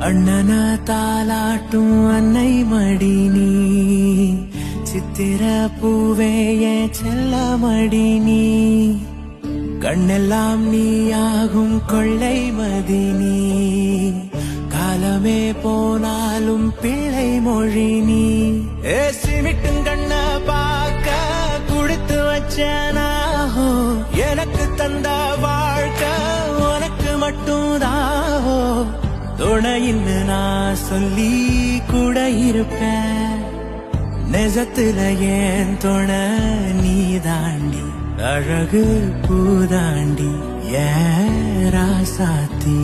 அண்ணன தாலாட்டும் அன்னை மடி நீ, சித்திர பூவே என் செல்ல மடி நீ, கண்ணெல்லாம் நீயாகும் கொள்ளை மதி நீ, காலமே போனாலும் பிள்ளை மொழி நீ. சிமிட்டும் கண்ண பார்க்க குடுத்து வச்சனாஹோ, எனக்கு தந்த வாழ்க்கை உனக்கு மட்டும் தாஹோ, துணையின்னு நான் சொல்லி கூட இருப்பேன், நெசத்துல ஏன் துணை நீ தாண்டி, அழகு பூதாண்டி ஏ ராசாத்தி.